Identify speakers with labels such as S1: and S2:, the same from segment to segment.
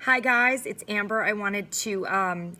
S1: Hi guys, it's Amber. I wanted to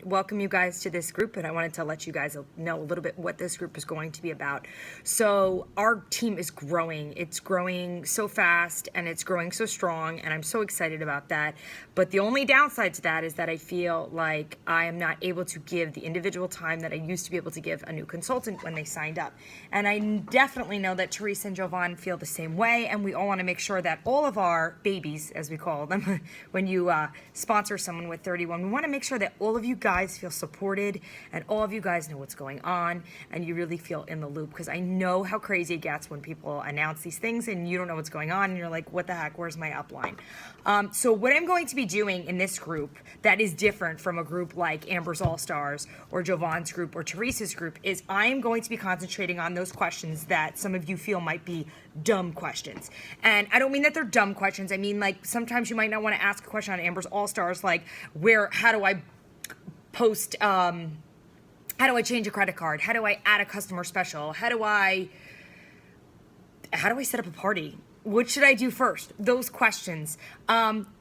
S1: welcome you guys to this group, and I wanted to let you guys know a little bit what this group is going to be about. So our team is growing. It's growing so fast and it's growing so strong, and I'm so excited about that. But the only downside to that is that I feel like I am not able to give the individual time that I used to be able to give a new consultant when they signed up. And I definitely know that Teresa and Jovan feel the same way, and we all want to make sure that all of our babies, as we call them, when you sponsor someone with 31. We want to make sure that all of you guys feel supported and all of you guys know what's going on and you really feel in the loop, because I know how crazy it gets when people announce these things and you don't know what's going on and you're like, what the heck, where's my upline? So what I'm going to be doing in this group that is different from a group like Amber's All-Stars or Jovan's group or Teresa's group is I am going to be concentrating on those questions that some of you feel might be dumb questions. And I don't mean that they're dumb questions. I mean, like, sometimes you might not want to ask a question on Amber's All-Stars, like, how do I post, how do I change a credit card? How do I add a customer special? How do I set up a party? What should I do first? Those questions.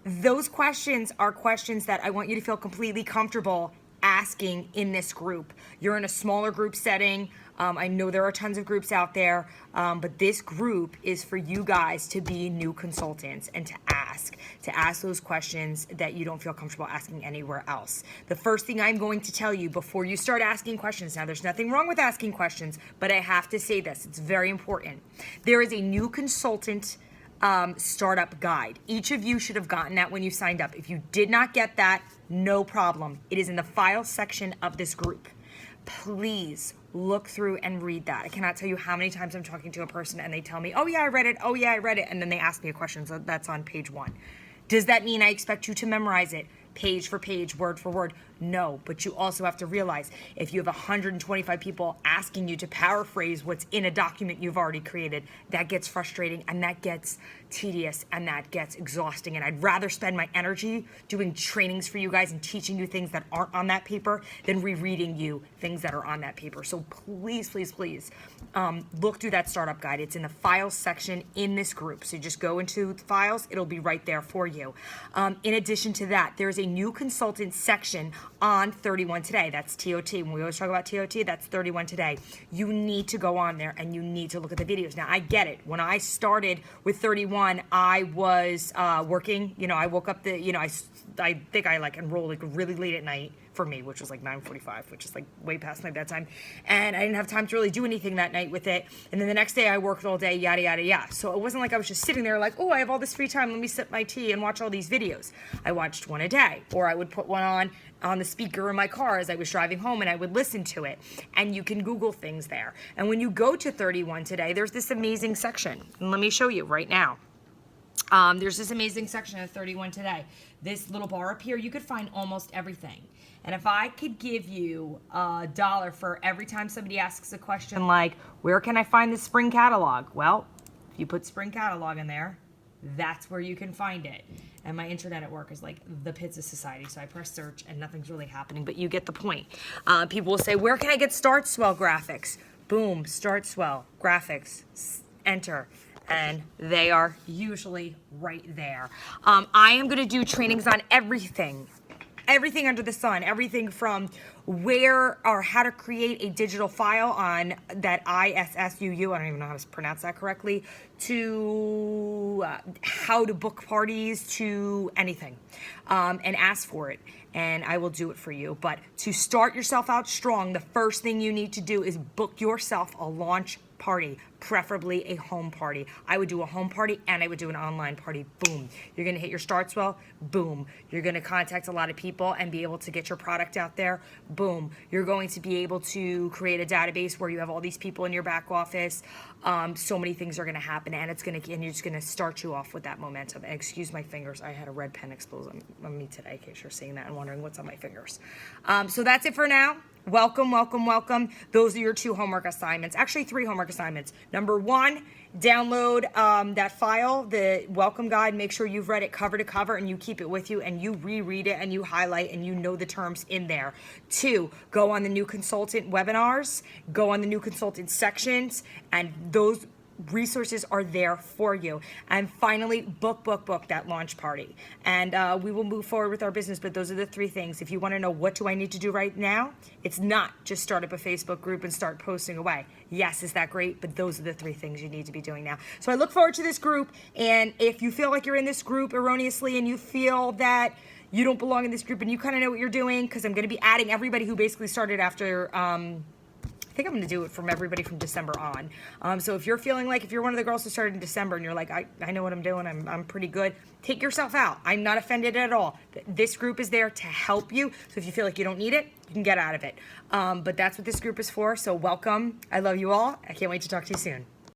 S1: Those questions are questions that I want you to feel completely comfortable asking in this group. You're in a smaller group setting. I know there are tons of groups out there, but this group is for you guys to be new consultants and to ask those questions that you don't feel comfortable asking anywhere else. The first thing I'm going to tell you before you start asking questions, now there's nothing wrong with asking questions, but I have to say this, it's very important. There is a new consultant startup guide. Each of you should have gotten that when you signed up. If you did not get that, no problem. It is in the file section of this group. Please look through and read that. I cannot tell you how many times I'm talking to a person and they tell me, oh yeah, I read it. Oh yeah, I read it. And then they ask me a question. So that's on page 1. Does that mean I expect you to memorize it page for page, word for word? No, but you also have to realize if you have 125 people asking you to paraphrase what's in a document you've already created, that gets frustrating and that gets tedious and that gets exhausting. And I'd rather spend my energy doing trainings for you guys and teaching you things that aren't on that paper than rereading you things that are on that paper. So please, please, please look through that startup guide. It's in the files section in this group. So you just go into the files, it'll be right there for you. In addition to that, there's a new consultant section on 31 Today. That's TOT. When we always talk about TOT, that's 31 Today. You need to go on there and you need to look at the videos. Now, I get it. When I started with 31, I was working. You know, I woke up I think I enrolled like really late at night for me, which was like 9:45, which is like way past my bedtime. And I didn't have time to really do anything that night with it. And then the next day I worked all day, yada, yada, yada. So it wasn't like I was just sitting there like, oh, I have all this free time. Let me sip my tea and watch all these videos. I watched one a day, or I would put one on the speaker in my car as I was driving home and I would listen to it. And you can Google things there. And when you go to 31 Today, there's this amazing section. And let me show you right now. There's this amazing section of 31 Today. This little bar up here, you could find almost everything. And if I could give you $1 for every time somebody asks a question like, where can I find the spring catalog? Well, if you put spring catalog in there, that's where you can find it. And my internet at work is like the Pizza Society, so I press search and nothing's really happening, but you get the point. People will say, where can I get Start Swell graphics? Boom, Start Swell graphics, enter. And they are usually right there. I am going to do trainings on everything under the sun, everything from where or how to create a digital file on that ISSUU, I don't even know how to pronounce that correctly, to how to book parties, to anything, and ask for it. And I will do it for you. But to start yourself out strong, the first thing you need to do is book yourself a launch party, preferably a home party. I would do a home party and I would do an online party. Boom. You're going to hit your starts well. Boom. You're going to contact a lot of people and be able to get your product out there. Boom. You're going to be able to create a database where you have all these people in your back office. So many things are going to happen, and you're just going to start you off with that momentum. And excuse my fingers. I had a red pen explode on me today, in case you're seeing that and wondering what's on my fingers. So that's it for now. Welcome, welcome, welcome. Those are your 2 homework assignments. Actually, 3 homework assignments. Number 1, download that file, the welcome guide. Make sure you've read it cover to cover and you keep it with you and you reread it and you highlight and you know the terms in there. 2, go on the new consultant webinars, go on the new consultant sections, and those resources are there for you. And finally, book that launch party. And we will move forward with our business, but those are the 3 things. If you want to know what do I need to do right now, it's not just start up a Facebook group and start posting away. Yes, is that great? But those are the 3 things you need to be doing now. So I look forward to this group. And if you feel like you're in this group erroneously and you feel that you don't belong in this group and you kind of know what you're doing, because I'm going to be adding everybody who basically started after, I think I'm going to do it from everybody from December on. So if you're feeling like, if you're one of the girls who started in December and you're like, I know what I'm doing, I'm pretty good, take yourself out. I'm not offended at all. This group is there to help you. So if you feel like you don't need it, you can get out of it. But that's what this group is for. So welcome. I love you all. I can't wait to talk to you soon.